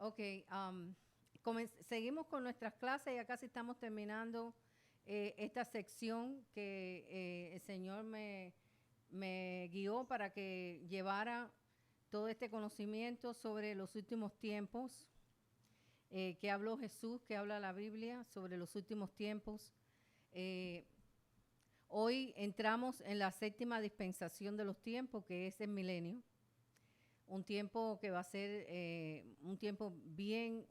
Ok, seguimos con nuestras clases, ya casi estamos terminando esta sección que el Señor me guió para que llevara todo este conocimiento sobre los últimos tiempos, que habló Jesús, que habla la Biblia sobre los últimos tiempos. Hoy entramos en la séptima dispensación de los tiempos, que es el milenio. Un tiempo que va a ser un tiempo bien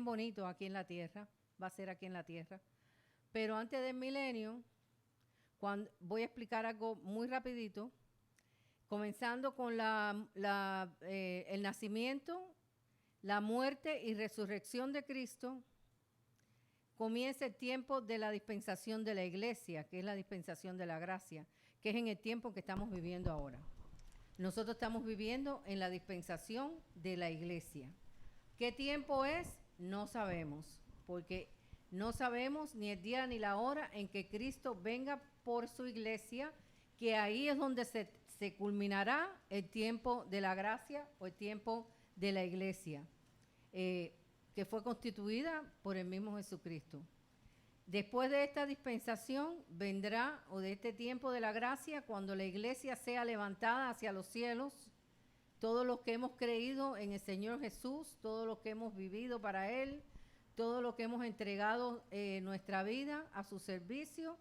bonito aquí en la tierra, va a ser aquí en la tierra. Pero antes del milenio, voy a explicar algo muy rapidito, comenzando con el nacimiento, la muerte y resurrección de Cristo. Comienza el tiempo de la dispensación de la iglesia, que es la dispensación de la gracia, que es en el tiempo que estamos viviendo ahora. Nosotros estamos viviendo en la dispensación de la iglesia. ¿Qué tiempo es? No sabemos, porque no sabemos ni el día ni la hora en que Cristo venga por su iglesia, que ahí es donde se culminará el tiempo de la gracia o el tiempo de la iglesia, que fue constituida por el mismo Jesucristo. Después de esta dispensación vendrá, o de este tiempo de la gracia, cuando la iglesia sea levantada hacia los cielos, todos los que hemos creído en el Señor Jesús, todos los que hemos vivido para Él, todos los que hemos entregado nuestra vida a su servicio,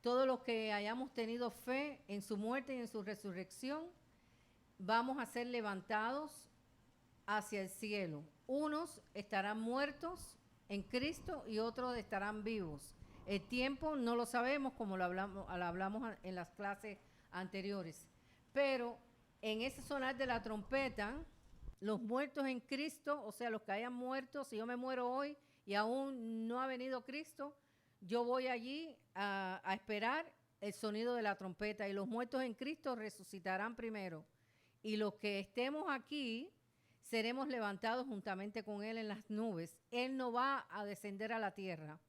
todos los que hayamos tenido fe en su muerte y en su resurrección, vamos a ser levantados hacia el cielo. Unos estarán muertos en Cristo y otros estarán vivos. El tiempo no lo sabemos, como lo hablamos en las clases anteriores. Pero en ese sonar de la trompeta, los muertos en Cristo, o sea, los que hayan muerto, si yo me muero hoy y aún no ha venido Cristo, yo voy allí a esperar el sonido de la trompeta, y los muertos en Cristo resucitarán primero. Y los que estemos aquí seremos levantados juntamente con Él en las nubes. Él no va a descender a la tierra.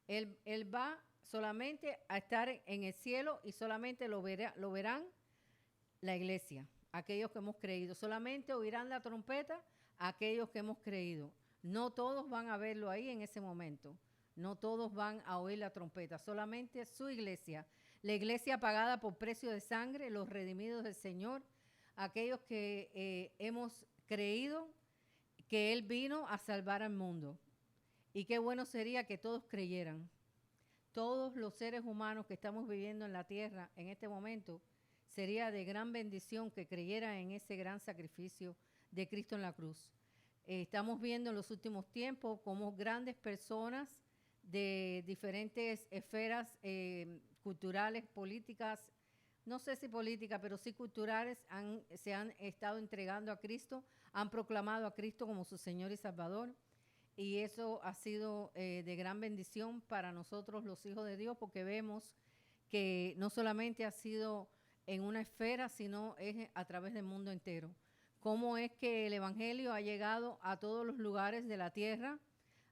Él va solamente a estar en el cielo, y solamente lo verán la iglesia, aquellos que hemos creído. Solamente oirán la trompeta aquellos que hemos creído. No todos van a verlo ahí en ese momento. No todos van a oír la trompeta. Solamente su iglesia. La iglesia pagada por precio de sangre, los redimidos del Señor, aquellos que hemos creído que Él vino a salvar al mundo. Y qué bueno sería que todos creyeran. Todos los seres humanos que estamos viviendo en la tierra en este momento, sería de gran bendición que creyeran en ese gran sacrificio de Cristo en la cruz. Estamos viendo en los últimos tiempos cómo grandes personas de diferentes esferas culturales, políticas, no sé si políticas, pero sí culturales, se han estado entregando a Cristo, han proclamado a Cristo como su Señor y Salvador. Y eso ha sido de gran bendición para nosotros los hijos de Dios, porque vemos que no solamente ha sido en una esfera, sino es a través del mundo entero. Cómo es que el Evangelio ha llegado a todos los lugares de la tierra,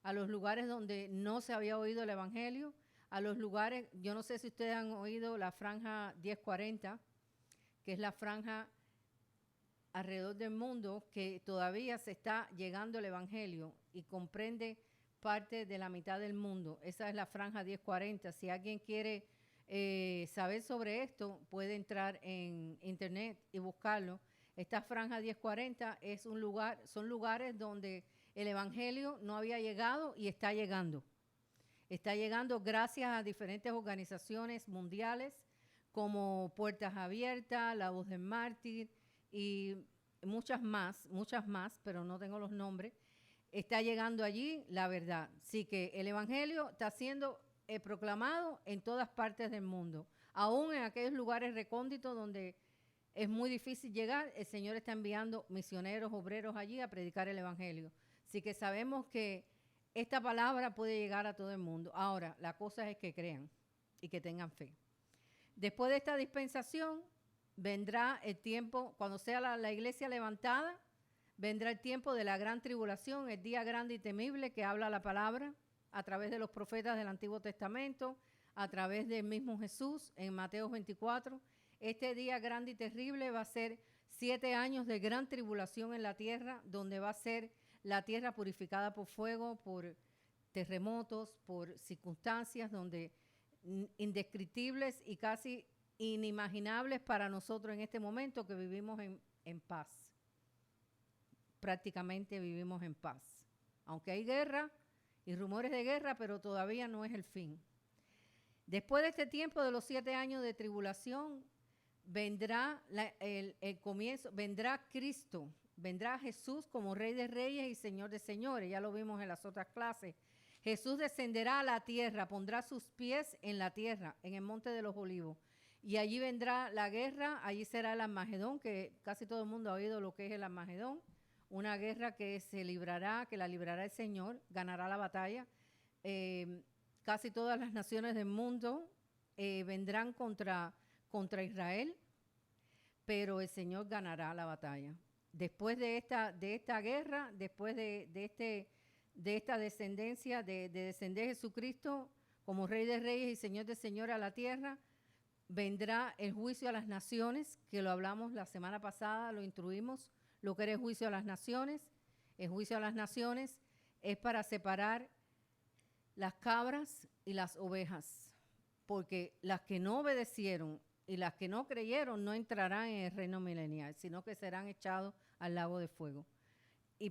a los lugares donde no se había oído el Evangelio, a los lugares, yo no sé si ustedes han oído la franja 1040, que es la franja alrededor del mundo que todavía se está llegando el Evangelio y comprende parte de la mitad del mundo. Esa es la franja 1040. Si alguien quiere saber sobre esto, puede entrar en internet y buscarlo. Esta franja 1040 es son lugares donde el Evangelio no había llegado y está llegando. Está llegando gracias a diferentes organizaciones mundiales como Puertas Abiertas, La Voz del Mártir y muchas más, pero no tengo los nombres. Está llegando allí la verdad. Así que el Evangelio está siendo proclamado en todas partes del mundo. Aún en aquellos lugares recónditos donde es muy difícil llegar, el Señor está enviando misioneros, obreros allí a predicar el Evangelio. Así que sabemos que esta palabra puede llegar a todo el mundo. Ahora, la cosa es que crean y que tengan fe. Después de esta dispensación, vendrá el tiempo, cuando sea la iglesia levantada, vendrá el tiempo de la gran tribulación, el día grande y temible que habla la palabra a través de los profetas del Antiguo Testamento, a través del mismo Jesús en Mateo 24. Este día grande y terrible va a ser 7 años de gran tribulación en la tierra, donde va a ser la tierra purificada por fuego, por terremotos, por circunstancias donde indescriptibles y casi inimaginables para nosotros en este momento que vivimos en paz. Prácticamente vivimos en paz. Aunque hay guerra y rumores de guerra, pero todavía no es el fin. Después de este tiempo de los 7 años de tribulación, vendrá el comienzo, vendrá Cristo, vendrá Jesús como Rey de Reyes y Señor de Señores. Ya lo vimos en las otras clases. Jesús descenderá a la tierra, pondrá sus pies en la tierra, en el Monte de los Olivos. Y allí vendrá la guerra, allí será el Armagedón, que casi todo el mundo ha oído lo que es el Armagedón. Una guerra que se librará, que la librará el Señor, ganará la batalla. Casi todas las naciones del mundo vendrán contra Israel, pero el Señor ganará la batalla. Después de esta guerra, después de esta descendencia, de descender Jesucristo como Rey de Reyes y Señor de Señores a la tierra, vendrá el juicio a las naciones, que lo hablamos la semana pasada, lo instruimos, lo que era el juicio a las naciones. El juicio a las naciones es para separar las cabras y las ovejas, porque las que no obedecieron y las que no creyeron no entrarán en el reino milenial, sino que serán echados al lago de fuego.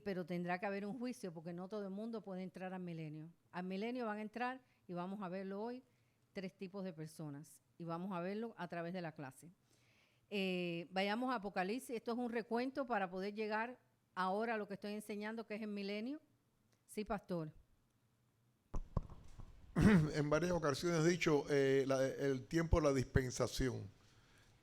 Pero tendrá que haber un juicio, porque no todo el mundo puede entrar al milenio. Al milenio van a entrar, y vamos a verlo hoy, 3 tipos de personas, y vamos a verlo a través de la clase. Vayamos a Apocalipsis. Esto es un recuento para poder llegar ahora a lo que estoy enseñando, que es el milenio. Sí, pastor. En varias ocasiones he dicho el tiempo de la dispensación.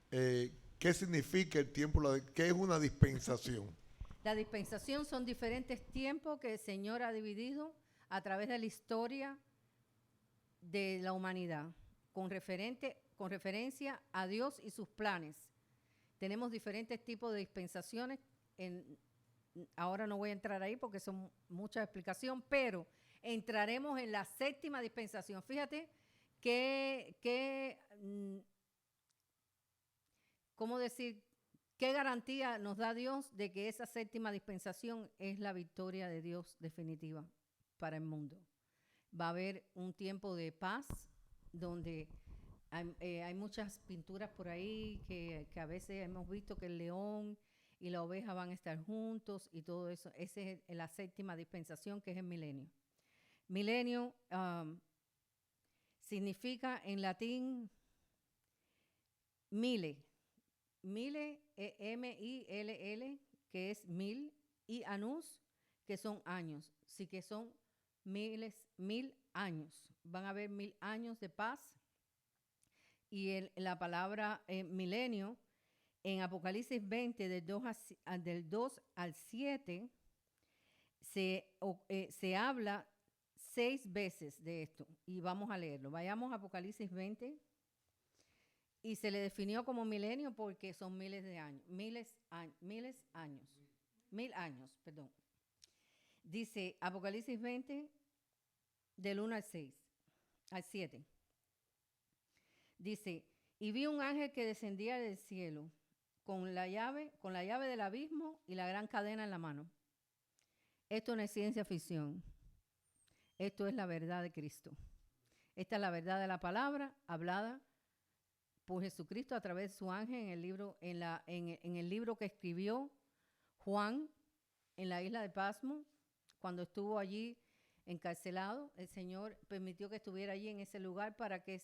¿Qué significa el tiempo? ¿Qué es una dispensación? La dispensación son diferentes tiempos que el Señor ha dividido a través de la historia de la humanidad, con referencia a Dios y sus planes. Tenemos diferentes tipos de dispensaciones. Ahora no voy a entrar ahí porque son mucha explicación, pero entraremos en la 7ª dispensación. Fíjate ¿cómo decir? ¿Qué garantía nos da Dios de que esa 7ª dispensación es la victoria de Dios definitiva para el mundo? Va a haber un tiempo de paz donde hay muchas pinturas por ahí que a veces hemos visto que el león y la oveja van a estar juntos y todo eso. Esa es la 7ª dispensación, que es el milenio. Milenio significa en latín mille. Mille, M-I-L-L, que es 1000, y anus, que son años. Sí, que son 1000 años. Van a haber 1000 años de paz. Y la palabra milenio, en Apocalipsis 20, del 2 al 7, se habla 6 veces de esto. Y vamos a leerlo. Vayamos a Apocalipsis 20. Y se le definió como milenio porque son miles de años. 1000 años, perdón. Dice Apocalipsis 20, del 1 al 7. Dice, y vi un ángel que descendía del cielo con la llave del abismo y la gran cadena en la mano. Esto no es ciencia ficción. Esto es la verdad de Cristo. Esta es la verdad de la palabra hablada por Jesucristo a través de su ángel en el libro que escribió Juan en la isla de Pasmo. Cuando estuvo allí encarcelado, el Señor permitió que estuviera allí en ese lugar para que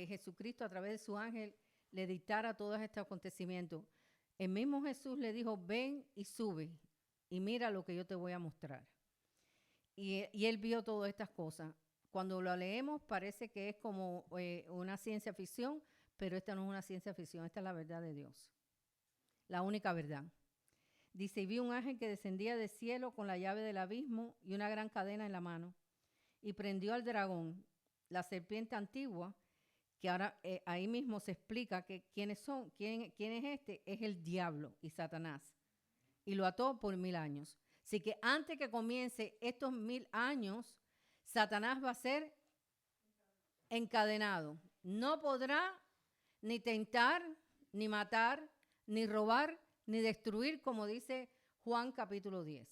Jesucristo a través de su ángel le dictara todos estos acontecimientos. El mismo Jesús le dijo, ven y sube y mira lo que yo te voy a mostrar. Y él vio todas estas cosas. Cuando lo leemos parece que es como una ciencia ficción, pero esta no es una ciencia ficción, esta es la verdad de Dios, la única verdad. Dice, y vi un ángel que descendía del cielo con la llave del abismo y una gran cadena en la mano, y prendió al dragón, la serpiente antigua, que ahora ahí mismo se explica que quién es este, es el diablo y Satanás, y lo ató por 1000 años. Así que antes que comience estos 1000 años, Satanás va a ser encadenado. No podrá ni tentar, ni matar, ni robar, ni destruir, como dice Juan capítulo 10,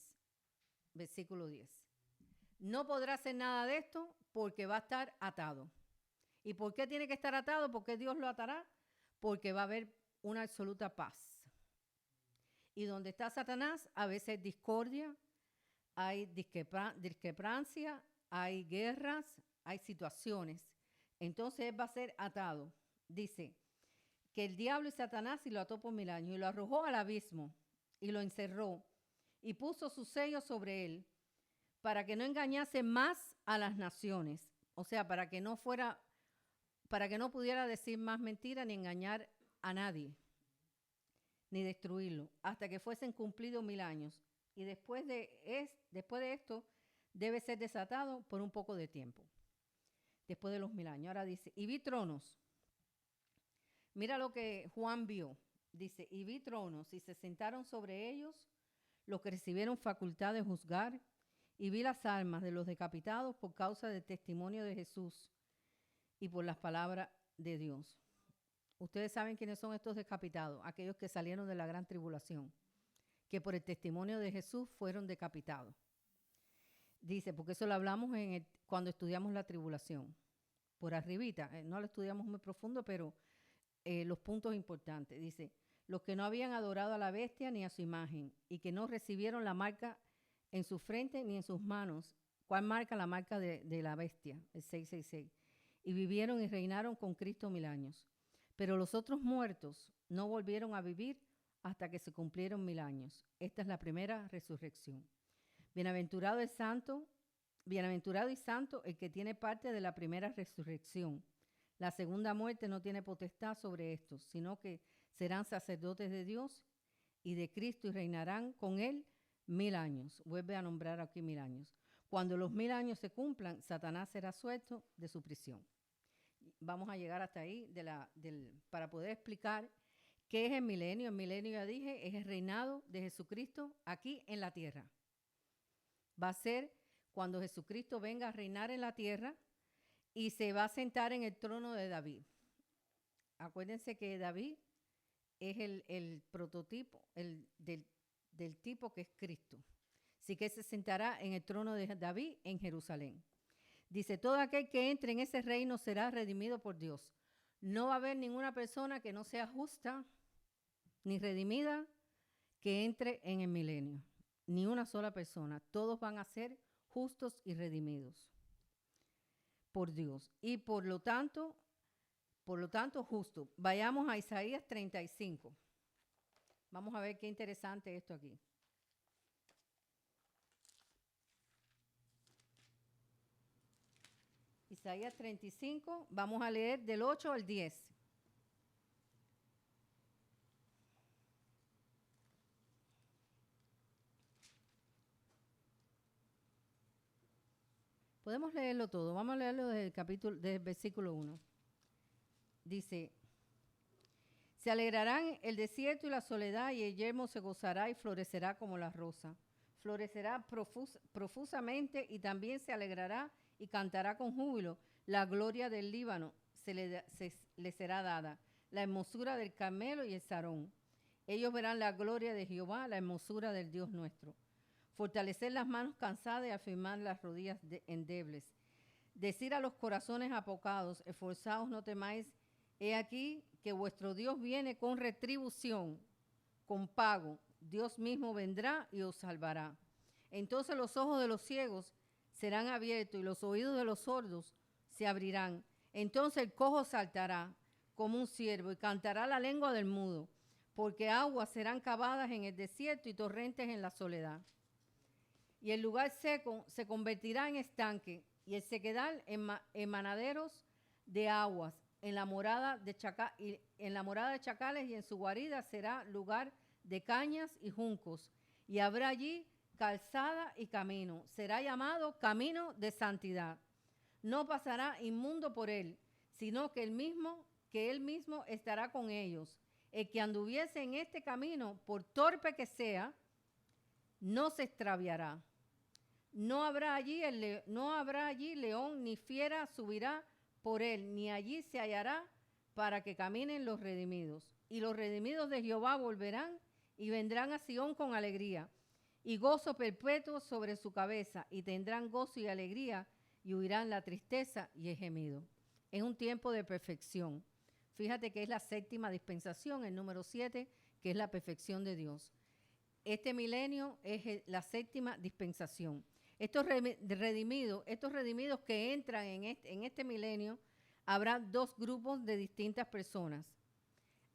versículo 10. No podrá hacer nada de esto porque va a estar atado. ¿Y por qué tiene que estar atado? ¿Por qué Dios lo atará? Porque va a haber una absoluta paz. Y donde está Satanás, a veces hay discordia, hay discrepancia, hay guerras, hay situaciones. Entonces él va a ser atado. Dice que el diablo y Satanás y lo ató por 1000 años y lo arrojó al abismo y lo encerró y puso su sello sobre él para que no engañase más a las naciones. O sea, para que no pudiera decir más mentiras ni engañar a nadie, ni destruirlo, hasta que fuesen cumplidos 1000 años. Y después de esto, debe ser desatado por un poco de tiempo, después de los 1000 años. Ahora dice, y vi tronos. Mira lo que Juan vio. Dice, y vi tronos, y se sentaron sobre ellos los que recibieron facultad de juzgar, y vi las almas de los decapitados por causa del testimonio de Jesús y por las palabras de Dios. Ustedes saben quiénes son estos decapitados, aquellos que salieron de la gran tribulación, que por el testimonio de Jesús fueron decapitados. Dice, porque eso lo hablamos cuando estudiamos la tribulación, por arribita, no lo estudiamos muy profundo, pero los puntos importantes. Dice, los que no habían adorado a la bestia ni a su imagen, y que no recibieron la marca en su frente ni en sus manos. ¿Cuál marca? La marca de la bestia, el 666. Y vivieron y reinaron con Cristo 1000 años. Pero los otros muertos no volvieron a vivir hasta que se cumplieron 1000 años. Esta es la primera resurrección. Bienaventurado y santo el que tiene parte de la primera resurrección. La segunda muerte no tiene potestad sobre estos, sino que serán sacerdotes de Dios y de Cristo y reinarán con él 1000 años. Vuelve a nombrar aquí 1000 años. Cuando los 1000 años se cumplan, Satanás será suelto de su prisión. Vamos a llegar hasta ahí para poder explicar qué es el milenio. El milenio, ya dije, es el reinado de Jesucristo aquí en la tierra. Va a ser cuando Jesucristo venga a reinar en la tierra y se va a sentar en el trono de David. Acuérdense que David es el prototipo del tipo que es Cristo. Así que se sentará en el trono de David en Jerusalén. Dice, todo aquel que entre en ese reino será redimido por Dios. No va a haber ninguna persona que no sea justa ni redimida que entre en el milenio. Ni una sola persona. Todos van a ser justos y redimidos por Dios. Y por lo tanto, justo. Vayamos a Isaías 35. Vamos a ver qué interesante esto aquí. Isaías 35, vamos a leer del 8 al 10. Podemos leerlo todo. Vamos a leerlo del versículo 1. Dice, se alegrarán el desierto y la soledad, y el yermo se gozará y florecerá como la rosa. Florecerá profusamente y también se alegrará y cantará con júbilo. La gloria del Líbano le será dada, la hermosura del Carmelo y el Sarón. Ellos verán la gloria de Jehová, la hermosura del Dios nuestro. Fortalecer las manos cansadas y afirmar las rodillas endebles. Decir a los corazones apocados, esforzaos, no temáis. He aquí que vuestro Dios viene con retribución, con pago. Dios mismo vendrá y os salvará. Entonces los ojos de los ciegos serán abiertos y los oídos de los sordos se abrirán. Entonces el cojo saltará como un ciervo y cantará la lengua del mudo, porque aguas serán cavadas en el desierto y torrentes en la soledad. Y el lugar seco se convertirá en estanque y el sequedal en manaderos de aguas. En la morada de chacales y en su guarida será lugar de cañas y juncos. Y habrá allí calzada y camino. Será llamado camino de santidad. No pasará inmundo por él, sino que él mismo estará con ellos. El que anduviese en este camino, por torpe que sea, no se extraviará. No habrá allí león ni fiera subirá por él, ni allí se hallará para que caminen los redimidos. Y los redimidos de Jehová volverán y vendrán a Sión con alegría. y gozo perpetuo sobre su cabeza, y tendrán gozo y alegría, y huirán la tristeza y el gemido. Es un tiempo de perfección. Fíjate que es la séptima dispensación, el número 7, que es la perfección de Dios. Este milenio es la séptima dispensación. Estos redimidos que entran en este milenio, habrá dos grupos de distintas personas.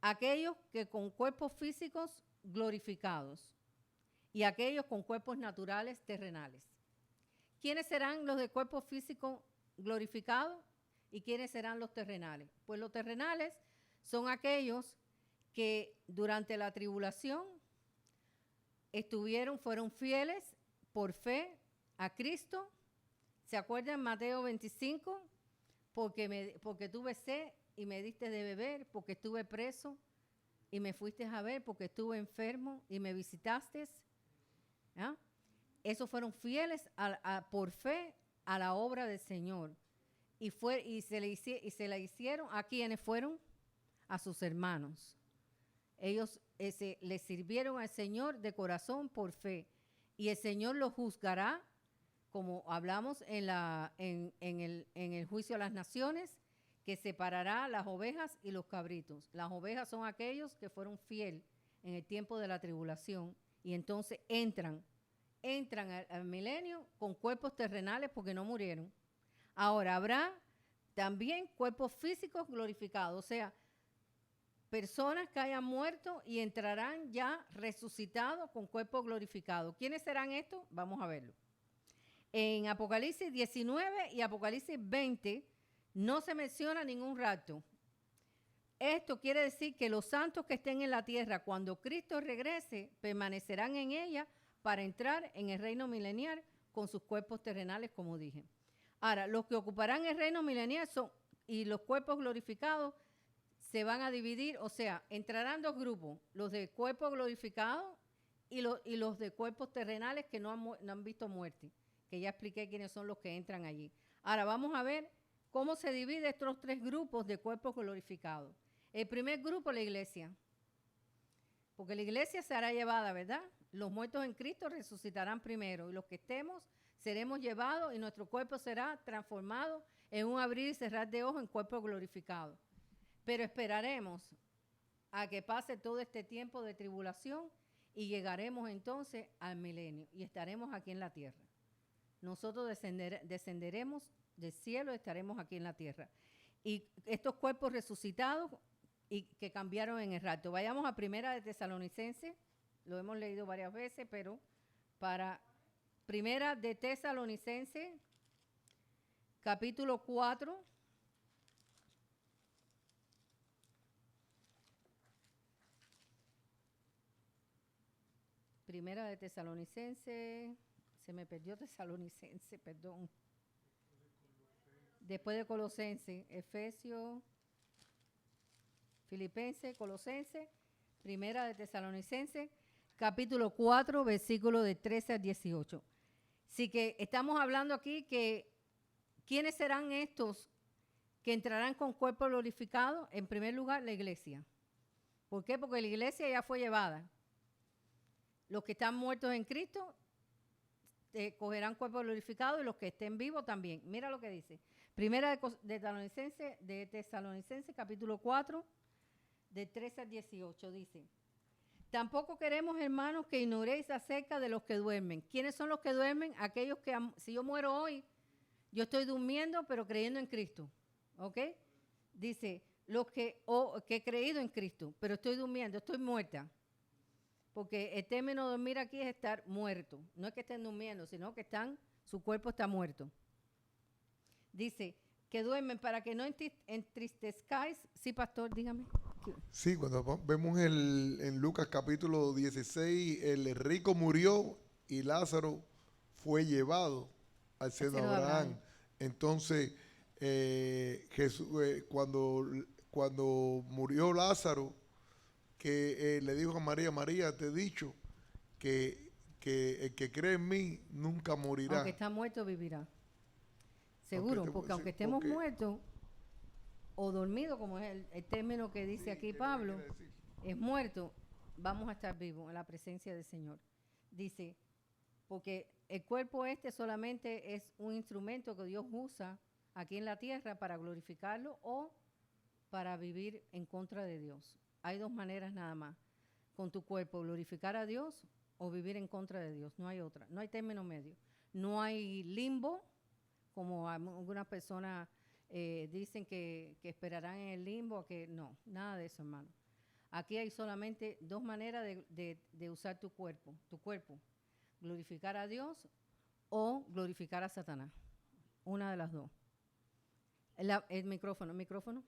Aquellos que con cuerpos físicos glorificados y aquellos con cuerpos naturales terrenales. ¿Quiénes serán los de cuerpo físico glorificado y quiénes serán los terrenales? Pues los terrenales son aquellos que durante la tribulación fueron fieles por fe a Cristo. ¿Se acuerdan Mateo 25? Porque tuve sed y me diste de beber, porque estuve preso y me fuiste a ver, porque estuve enfermo y me visitaste. ¿Ah? Esos fueron fieles por fe a la obra del Señor. Y se la hicieron a quienes fueron, a sus hermanos. Ellos le sirvieron al Señor de corazón por fe. Y el Señor los juzgará, como hablamos en el juicio a las naciones, que separará las ovejas y los cabritos. Las ovejas son aquellos que fueron fieles en el tiempo de la tribulación y entonces entran al milenio con cuerpos terrenales porque no murieron. Ahora habrá también cuerpos físicos glorificados, o sea, personas que hayan muerto y entrarán ya resucitados con cuerpos glorificados. ¿Quiénes serán estos? Vamos a verlo. En Apocalipsis 19 y Apocalipsis 20 no se menciona ningún rapto. Esto quiere decir que los santos que estén en la tierra cuando Cristo regrese permanecerán en ella para entrar en el reino milenial con sus cuerpos terrenales, como dije. Ahora, los que ocuparán el reino milenial y los cuerpos glorificados se van a dividir, o sea, entrarán dos grupos, los de cuerpos glorificados y los de cuerpos terrenales que no han visto muerte, que ya expliqué quiénes son los que entran allí. Ahora vamos a ver cómo se dividen estos tres grupos de cuerpos glorificados. El primer grupo, la iglesia, porque la iglesia será llevada, ¿verdad? Los muertos en Cristo resucitarán primero y los que estemos seremos llevados y nuestro cuerpo será transformado en un abrir y cerrar de ojos en cuerpo glorificado. Pero esperaremos a que pase todo este tiempo de tribulación y llegaremos entonces al milenio y estaremos aquí en la tierra. Nosotros descenderemos del cielo y estaremos aquí en la tierra. Y estos cuerpos resucitados y que cambiaron en el rapto. Vayamos a Primera de Tesalonicenses, lo hemos leído varias veces, pero para Primera de Tesalonicenses, capítulo 4. Primera de Tesalonicenses, se me perdió Tesalonicense, perdón. Después de Colosenses, Efesios, Filipenses, Colosenses, Primera de Tesalonicenses, capítulo 4, versículo de 13 al 18. Así que estamos hablando aquí que ¿quiénes serán estos que entrarán con cuerpo glorificado? En primer lugar, la iglesia. ¿Por qué? Porque la iglesia ya fue llevada. Los que están muertos en Cristo cogerán cuerpo glorificado y los que estén vivos también. Mira lo que dice. Primera de Tesalonicenses, capítulo 4, de 13 al 18, dice: tampoco queremos, hermanos, que ignoréis acerca de los que duermen. ¿Quiénes son los que duermen? Aquellos que, si yo muero hoy, yo estoy durmiendo, pero creyendo en Cristo. ¿Ok? Dice, los que he creído en Cristo, pero estoy durmiendo, estoy muerta. Porque el término dormir aquí es estar muerto. No es que estén durmiendo, sino que su cuerpo está muerto. Dice, que duermen para que no entristezcáis. Sí, pastor, dígame. Sí, cuando vemos en Lucas capítulo 16, el rico murió y Lázaro fue llevado al seno de Abraham. Entonces, Jesús, cuando murió Lázaro, que le dijo a María, María, te he dicho que el que cree en mí nunca morirá. Aunque está muerto, vivirá. Seguro, porque aunque estemos muertos o dormidos, como es el término que dice aquí Pablo, es muerto, vamos a estar vivos en la presencia del Señor. Dice, porque el cuerpo solamente es un instrumento que Dios usa aquí en la tierra para glorificarlo o para vivir en contra de Dios. Hay dos maneras nada más. Con tu cuerpo, glorificar a Dios o vivir en contra de Dios. No hay otra. No hay término medio. No hay limbo, como algunas personas dicen que esperarán en el limbo. Que no, nada de eso, hermano. Aquí hay solamente dos maneras de usar tu cuerpo. Tu cuerpo, glorificar a Dios o glorificar a Satanás. Una de las dos. El micrófono.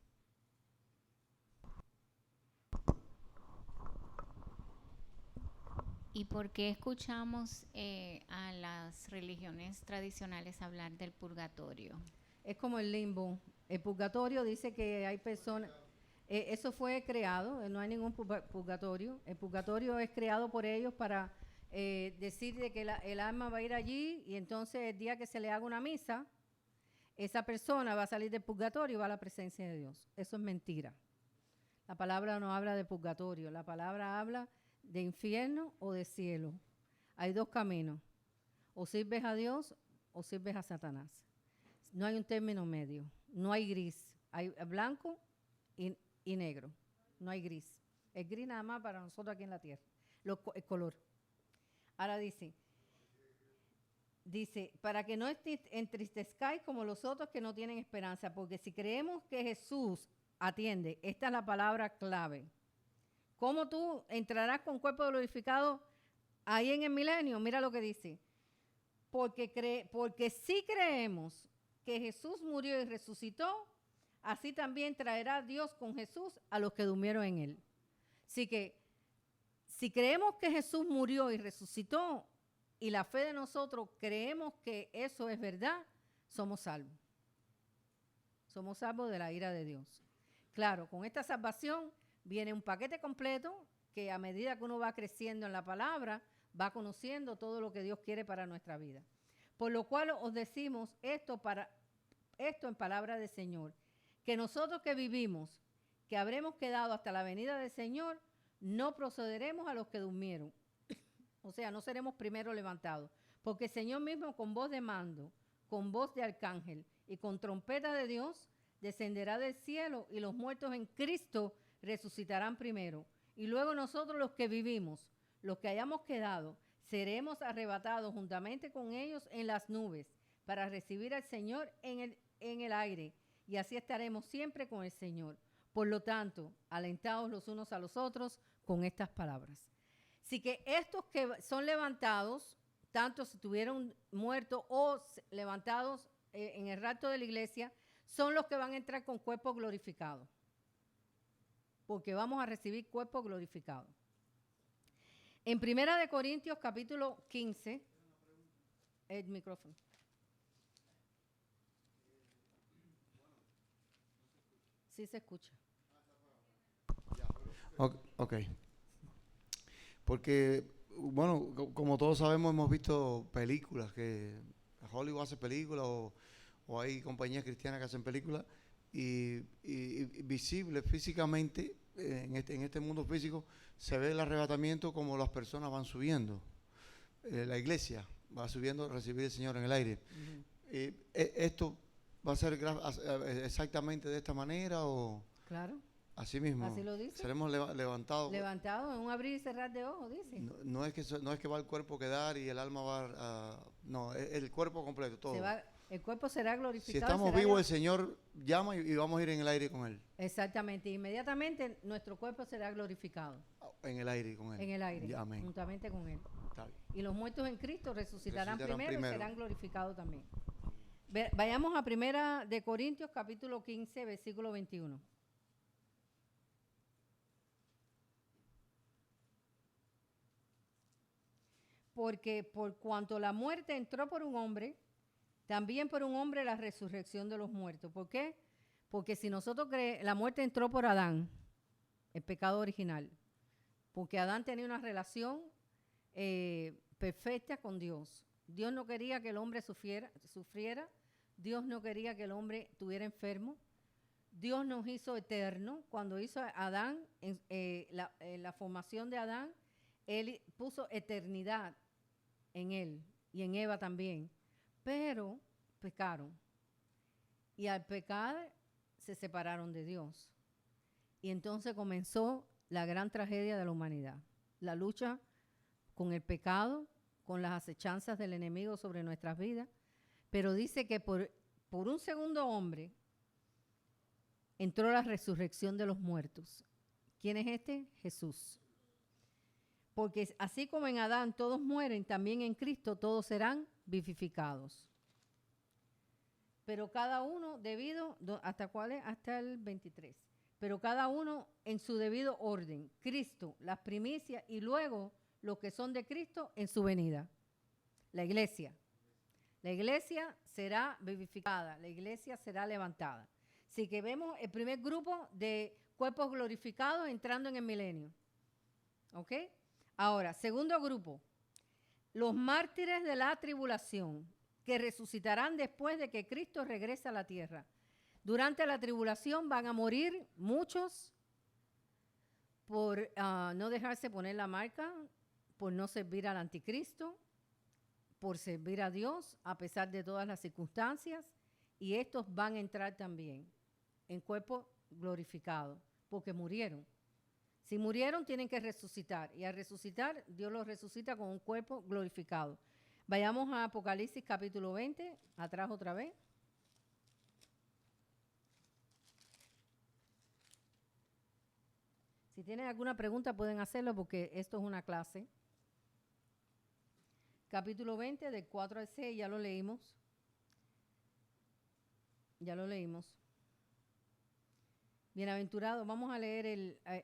¿Y por qué escuchamos a las religiones tradicionales hablar del purgatorio? Es como el limbo. El purgatorio dice que hay personas... eso fue creado, no hay ningún purgatorio. El purgatorio es creado por ellos para decir de que el alma va a ir allí y entonces el día que se le haga una misa, esa persona va a salir del purgatorio y va a la presencia de Dios. Eso es mentira. La palabra no habla de purgatorio, la palabra habla de infierno o de cielo. Hay dos caminos. O sirves a Dios o sirves a Satanás. No hay un término medio. No hay gris. Hay blanco y negro. No hay gris. El gris nada más para nosotros aquí en la tierra. El color. Ahora dice, para que no entristezcáis como los otros que no tienen esperanza, porque si creemos que Jesús atiende, esta es la palabra clave. ¿Cómo tú entrarás con cuerpo glorificado ahí en el milenio? Mira lo que dice. Porque si creemos que Jesús murió y resucitó, así también traerá Dios con Jesús a los que durmieron en él. Así que si creemos que Jesús murió y resucitó y la fe de nosotros creemos que eso es verdad, somos salvos. Somos salvos de la ira de Dios. Claro, con esta salvación viene un paquete completo que a medida que uno va creciendo en la palabra, va conociendo todo lo que Dios quiere para nuestra vida. Por lo cual os decimos esto en palabra del Señor, que nosotros que vivimos, que habremos quedado hasta la venida del Señor, no procederemos a los que durmieron. O sea, no seremos primero levantados, porque el Señor mismo con voz de mando, con voz de arcángel y con trompeta de Dios, descenderá del cielo y los muertos en Cristo resucitarán primero. Y luego nosotros los que vivimos, los que hayamos quedado, seremos arrebatados juntamente con ellos en las nubes para recibir al Señor en el aire. Y así estaremos siempre con el Señor. Por lo tanto, alentaos los unos a los otros con estas palabras. Así que estos que son levantados, tanto si estuvieron muertos o levantados en el rapto de la iglesia, son los que van a entrar con cuerpo glorificado. Porque vamos a recibir cuerpo glorificado. En 1 Corintios capítulo 15, el micrófono. Sí se escucha. Ok. Porque, bueno, como todos sabemos, hemos visto películas que Hollywood hace películas o hay compañías cristianas que hacen películas y visible físicamente, en este mundo físico, se ve el arrebatamiento como las personas van subiendo. La iglesia va subiendo a recibir al Señor en el aire. Uh-huh. ¿Esto va a ser exactamente de esta manera o...? Claro. Así mismo. Así lo dice. Seremos levantados. Levantados en un abrir y cerrar de ojos, dice. No es que va el cuerpo a quedar y el alma va a... No, es el cuerpo completo, todo. El cuerpo será glorificado. Si estamos vivos, el Señor llama y vamos a ir en el aire con Él. Exactamente. Inmediatamente nuestro cuerpo será glorificado. En el aire con Él. En el aire. Amén. Juntamente con Él. Está bien. Y los muertos en Cristo resucitarán primero y serán glorificados también. Vayamos a 1 Corintios capítulo 15, versículo 21. Porque por cuanto la muerte entró por un hombre, también por un hombre la resurrección de los muertos. ¿Por qué? Porque si nosotros creemos, la muerte entró por Adán, el pecado original, porque Adán tenía una relación perfecta con Dios. Dios no quería que el hombre sufriera, Dios no quería que el hombre estuviera enfermo. Dios nos hizo eterno. Cuando hizo a Adán, en la formación de Adán, Él puso eternidad en él y en Eva también, pero pecaron. Y al pecar se separaron de Dios. Y entonces comenzó la gran tragedia de la humanidad, la lucha con el pecado, con las acechanzas del enemigo sobre nuestras vidas. Pero dice que por un segundo hombre entró la resurrección de los muertos. ¿Quién es este? Jesús. Porque así como en Adán todos mueren, también en Cristo todos serán vivificados. Pero cada uno ¿hasta cuál es? Hasta el 23. Pero cada uno en su debido orden. Cristo, las primicias, y luego los que son de Cristo en su venida. La iglesia. La iglesia será vivificada, la iglesia será levantada. Así que vemos el primer grupo de cuerpos glorificados entrando en el milenio. ¿Ok? Ahora, segundo grupo, los mártires de la tribulación, que resucitarán después de que Cristo regrese a la tierra. Durante la tribulación van a morir muchos por no dejarse poner la marca, por no servir al anticristo, por servir a Dios a pesar de todas las circunstancias, y estos van a entrar también en cuerpo glorificado, porque murieron. Si murieron, tienen que resucitar, y al resucitar, Dios los resucita con un cuerpo glorificado. Vayamos a Apocalipsis capítulo 20, atrás otra vez. Si tienen alguna pregunta pueden hacerlo porque esto es una clase. Capítulo 20, del 4 al 6, ya lo leímos. Ya lo leímos. Bienaventurado, vamos a leer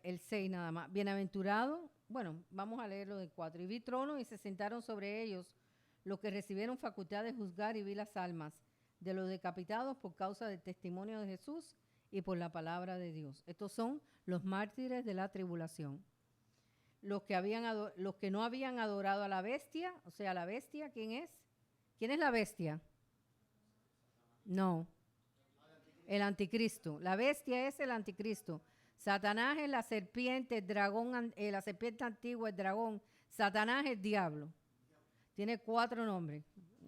el 6 nada más. Bienaventurado, bueno, vamos a leerlo del 4. Y vi tronos y se sentaron sobre ellos los que recibieron facultad de juzgar, y vi las almas de los decapitados por causa del testimonio de Jesús y por la palabra de Dios. Estos son los mártires de la tribulación. Los que no habían adorado a la bestia, o sea, la bestia, ¿quién es? ¿Quién es la bestia? No, el anticristo. La bestia es el anticristo. Satanás es la serpiente, el dragón, la serpiente antigua, el dragón. Satanás es el diablo. Tiene 4 nombres,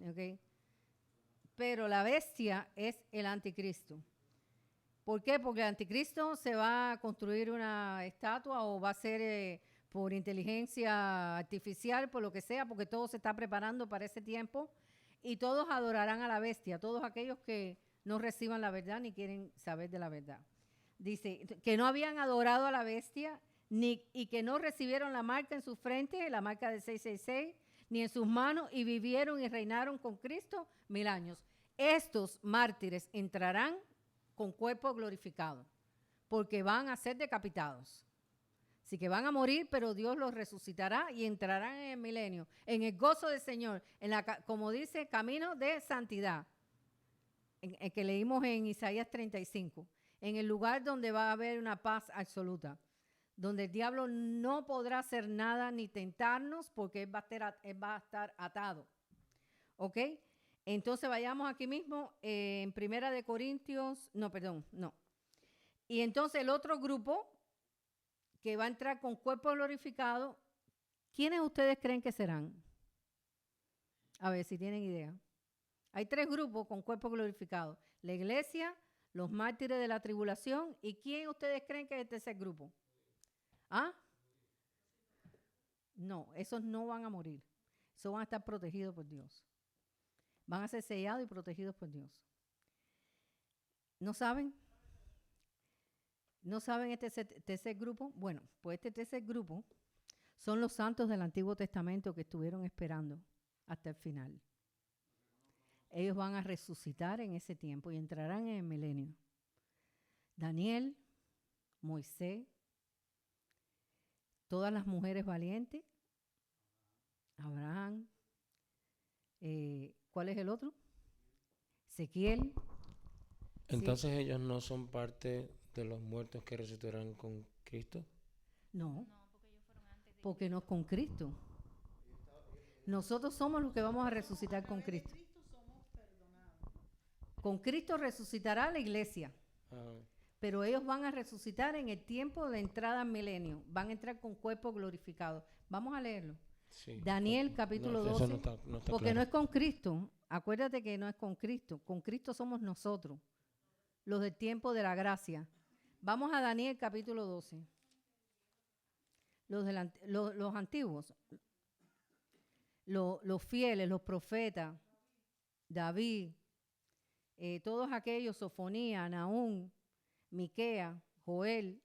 ¿ok? Pero la bestia es el anticristo. ¿Por qué? Porque el anticristo se va a construir una estatua o va a ser por inteligencia artificial, por lo que sea, porque todo se está preparando para ese tiempo y todos adorarán a la bestia, todos aquellos que no reciban la verdad ni quieren saber de la verdad. Dice que no habían adorado a la bestia y que no recibieron la marca en su frente, la marca del 666, ni en sus manos, y vivieron y reinaron con Cristo 1000 años. Estos mártires entrarán con cuerpo glorificado, porque van a ser decapitados. Así que van a morir, pero Dios los resucitará y entrarán en el milenio, en el gozo del Señor, como dice, camino de santidad, el que leímos en Isaías 35, en el lugar donde va a haber una paz absoluta, donde el diablo no podrá hacer nada ni tentarnos, porque él va a estar atado. ¿Ok? Entonces vayamos aquí mismo en Primera de Corintios, no. Y entonces el otro grupo que va a entrar con cuerpo glorificado, ¿quiénes ustedes creen que serán? A ver si tienen idea. Hay 3 grupos con cuerpo glorificado. La iglesia, los mártires de la tribulación, ¿y quién ustedes creen que es el tercer grupo? ¿Ah? No, esos no van a morir. Esos van a estar protegidos por Dios. Van a ser sellados y protegidos por Dios. ¿No saben? ¿No saben este tercer grupo? Bueno, pues este tercer grupo son los santos del Antiguo Testamento que estuvieron esperando hasta el final. Ellos van a resucitar en ese tiempo y entrarán en el milenio. Daniel, Moisés, todas las mujeres valientes, Abraham, ¿cuál es el otro? Ezequiel. Entonces ellos no son parte de los muertos que resucitarán con Cristo. No, porque no es con Cristo. Nosotros somos los que vamos a resucitar con Cristo. Con Cristo resucitará la iglesia. Pero ellos van a resucitar en el tiempo de entrada al milenio. Van a entrar con cuerpo glorificado. Vamos a leerlo. Sí. Daniel capítulo eso 12, no está porque claro. no es con Cristo. Acuérdate que no es con Cristo somos nosotros, los del tiempo de la gracia. Vamos a Daniel capítulo 12. Los antiguos, los fieles, los profetas, David, todos aquellos, Sofonía, Nahum, Miquea, Joel,